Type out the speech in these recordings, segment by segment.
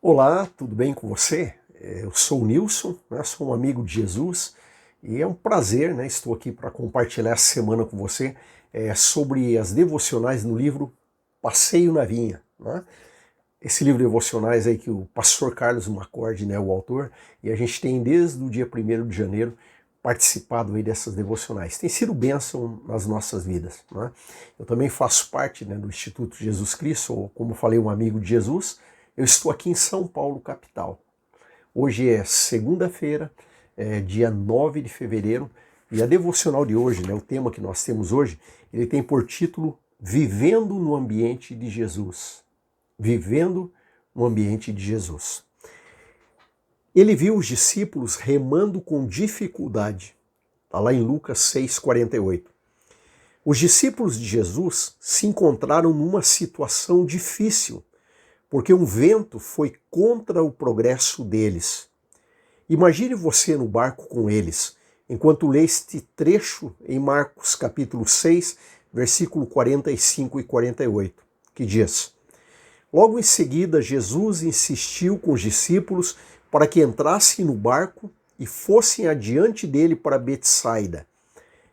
Olá, tudo bem com você? Eu sou o Nilson, né, sou um amigo de Jesus e é um prazer, né, estou aqui para compartilhar essa semana com você sobre as devocionais no livro Passeio na Vinha. Né? Esse livro de devocionais aí que o pastor Carlos Macorde, né, o autor, e a gente tem desde o dia 1º de janeiro participado aí dessas devocionais. Tem sido bênção nas nossas vidas. Né? Eu também faço parte, né, do Instituto Jesus Cristo, ou como falei, um amigo de Jesus. Eu estou aqui em São Paulo, capital. Hoje é segunda-feira, dia 9 de fevereiro, e a devocional de hoje, né, o tema que nós temos hoje, ele tem por título Vivendo no Ambiente de Jesus. Vivendo no Ambiente de Jesus. Ele viu os discípulos remando com dificuldade. Está lá em Lucas 6,48. Os discípulos de Jesus se encontraram numa situação difícil, porque um vento foi contra o progresso deles. Imagine você no barco com eles, enquanto lê este trecho em Marcos capítulo 6, versículo 45 e 48, que diz: Logo em seguida, Jesus insistiu com os discípulos para que entrassem no barco e fossem adiante dele para Betsaida,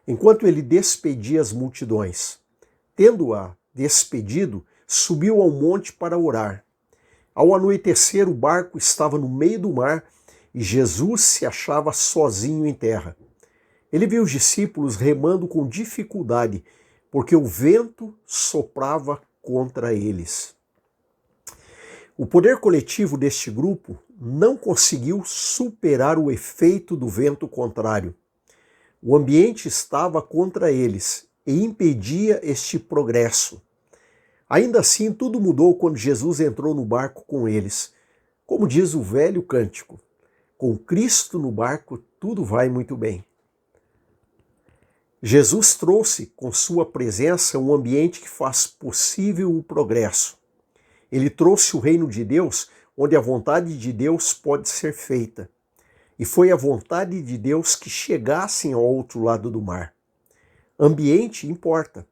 enquanto ele despedia as multidões. Tendo-a despedido, subiu ao monte para orar. Ao anoitecer, o barco estava no meio do mar e Jesus se achava sozinho em terra. Ele viu os discípulos remando com dificuldade, porque o vento soprava contra eles. O poder coletivo deste grupo não conseguiu superar o efeito do vento contrário. O ambiente estava contra eles e impedia este progresso. Ainda assim, tudo mudou quando Jesus entrou no barco com eles. Como diz o velho cântico, com Cristo no barco tudo vai muito bem. Jesus trouxe com sua presença um ambiente que faz possível o progresso. Ele trouxe o reino de Deus, onde a vontade de Deus pode ser feita. E foi a vontade de Deus que chegassem ao outro lado do mar. Ambiente importa.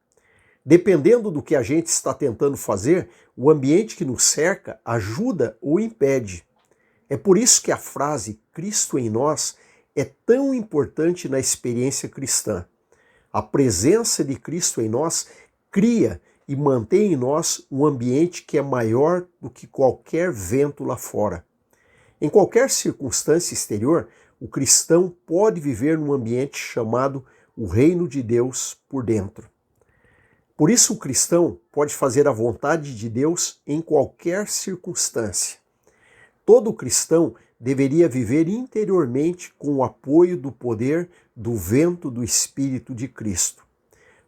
Dependendo do que a gente está tentando fazer, o ambiente que nos cerca ajuda ou impede. É por isso que a frase Cristo em nós é tão importante na experiência cristã. A presença de Cristo em nós cria e mantém em nós um ambiente que é maior do que qualquer vento lá fora. Em qualquer circunstância exterior, o cristão pode viver num ambiente chamado o reino de Deus por dentro. Por isso o cristão pode fazer a vontade de Deus em qualquer circunstância. Todo cristão deveria viver interiormente com o apoio do poder do vento do Espírito de Cristo.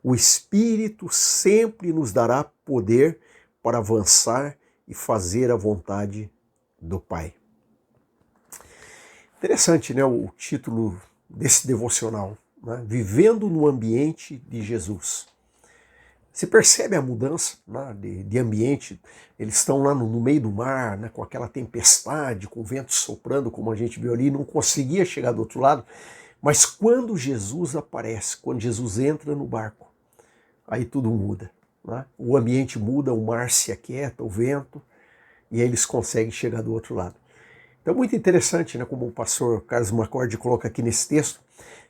O Espírito sempre nos dará poder para avançar e fazer a vontade do Pai. Interessante, né, o título desse devocional, né? Vivendo no Ambiente de Jesus. Você percebe a mudança, né, de ambiente? Eles estão lá no meio do mar, né, com aquela tempestade, com o vento soprando, como a gente viu ali, não conseguia chegar do outro lado. Mas quando Jesus aparece, quando Jesus entra no barco, aí tudo muda. Né? O ambiente muda, o mar se aquieta, o vento, e aí eles conseguem chegar do outro lado. Então é muito interessante, né, como o pastor Carlos Macorde coloca aqui nesse texto,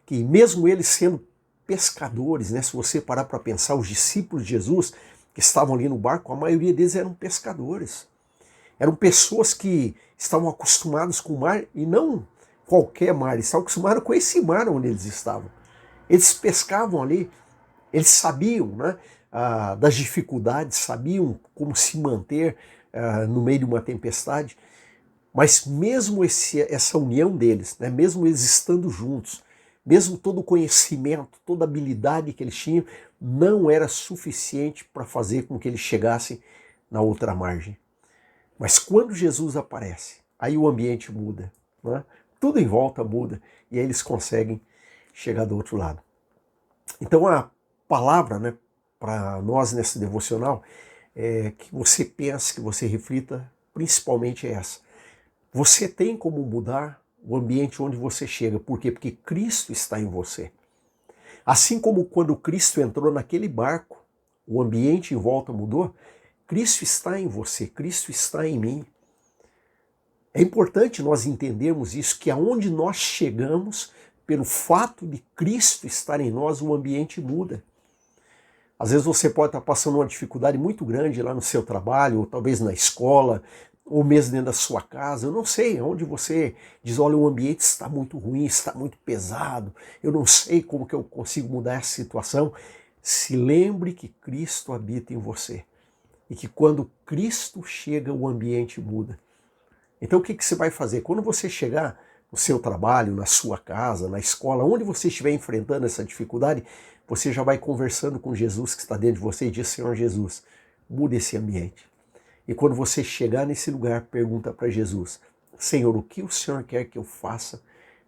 que mesmo eles sendo pescadores, né? Se você parar para pensar, os discípulos de Jesus que estavam ali no barco, a maioria deles eram pescadores. Eram pessoas que estavam acostumadas com o mar, e não qualquer mar, eles estavam acostumados com esse mar onde eles estavam. Eles pescavam ali, eles sabiam, né, das dificuldades, sabiam como se manter no meio de uma tempestade, mas mesmo essa união deles, né, mesmo eles estando juntos, mesmo todo o conhecimento, toda a habilidade que eles tinham, não era suficiente para fazer com que eles chegassem na outra margem. Mas quando Jesus aparece, aí o ambiente muda, né? Tudo em volta muda, e aí eles conseguem chegar do outro lado. Então a palavra, né, para nós nessa devocional, é que você pense, que você reflita, principalmente é essa. Você tem como mudar o ambiente onde você chega. Por quê? Porque Cristo está em você. Assim como quando Cristo entrou naquele barco, o ambiente em volta mudou, Cristo está em você, Cristo está em mim. É importante nós entendermos isso, que aonde nós chegamos, pelo fato de Cristo estar em nós, o ambiente muda. Às vezes você pode estar passando uma dificuldade muito grande lá no seu trabalho, ou talvez na escola, ou mesmo dentro da sua casa, eu não sei, onde você diz, olha, o ambiente está muito ruim, está muito pesado, eu não sei como que eu consigo mudar essa situação. Se lembre que Cristo habita em você e que quando Cristo chega, o ambiente muda. Então o que você vai fazer? Quando você chegar no seu trabalho, na sua casa, na escola, onde você estiver enfrentando essa dificuldade, você já vai conversando com Jesus que está dentro de você e diz, Senhor Jesus, muda esse ambiente. E quando você chegar nesse lugar, pergunta para Jesus, Senhor, o que o Senhor quer que eu faça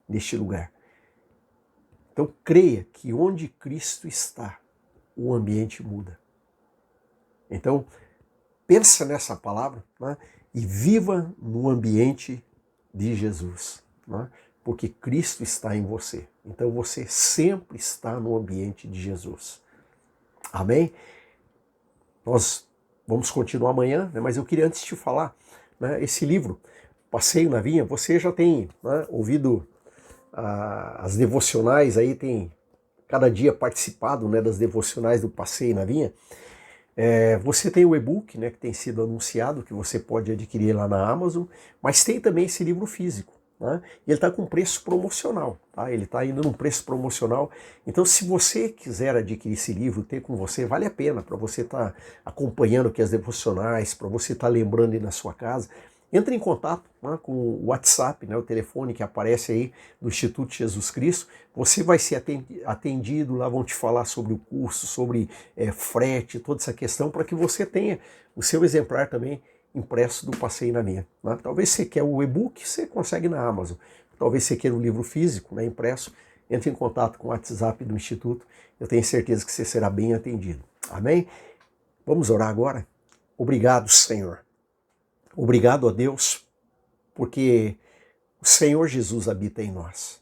neste lugar? Então creia que onde Cristo está, o ambiente muda. Então pensa nessa palavra, né, e viva no ambiente de Jesus, né, porque Cristo está em você. Então você sempre está no ambiente de Jesus. Amém? Nós vamos continuar amanhã, né, mas eu queria antes te falar, né, esse livro, Passeio na Vinha, você já tem, né, ouvido as devocionais aí, tem cada dia participado, né, das devocionais do Passeio na Vinha. Você tem o e-book, né, que tem sido anunciado, que você pode adquirir lá na Amazon, mas tem também esse livro físico, né? E ele está com preço promocional, tá? Ele está indo num preço promocional. Então, se você quiser adquirir esse livro, ter com você, vale a pena para você estar acompanhando aqui as devocionais, para você estar lembrando aí na sua casa. Entre em contato, né, com o WhatsApp, né, o telefone que aparece aí do Instituto Jesus Cristo. Você vai ser atendido, lá vão te falar sobre o curso, sobre frete, toda essa questão, para que você tenha o seu exemplar também impresso do Passeio na Vinha. Né? Talvez você quer o e-book, você consegue na Amazon. Talvez você queira um livro físico, né, impresso. Entre em contato com o WhatsApp do Instituto. Eu tenho certeza que você será bem atendido. Amém? Vamos orar agora? Obrigado, Senhor. Obrigado a Deus, porque o Senhor Jesus habita em nós.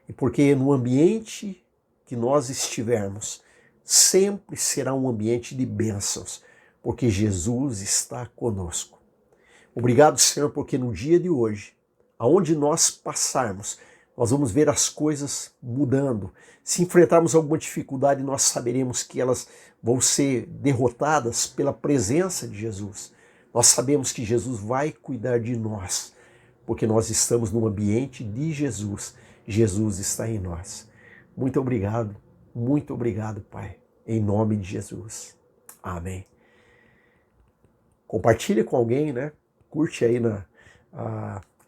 E porque no ambiente que nós estivermos, sempre será um ambiente de bênçãos, porque Jesus está conosco. Obrigado, Senhor, porque no dia de hoje, aonde nós passarmos, nós vamos ver as coisas mudando. Se enfrentarmos alguma dificuldade, nós saberemos que elas vão ser derrotadas pela presença de Jesus. Nós sabemos que Jesus vai cuidar de nós, porque nós estamos no ambiente de Jesus. Jesus está em nós. Muito obrigado, Pai, em nome de Jesus. Amém. Compartilha com alguém, né? Curte aí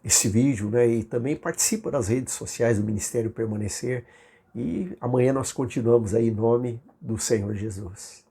esse vídeo, né? E também participa das redes sociais do Ministério Permanecer. E amanhã nós continuamos aí em nome do Senhor Jesus.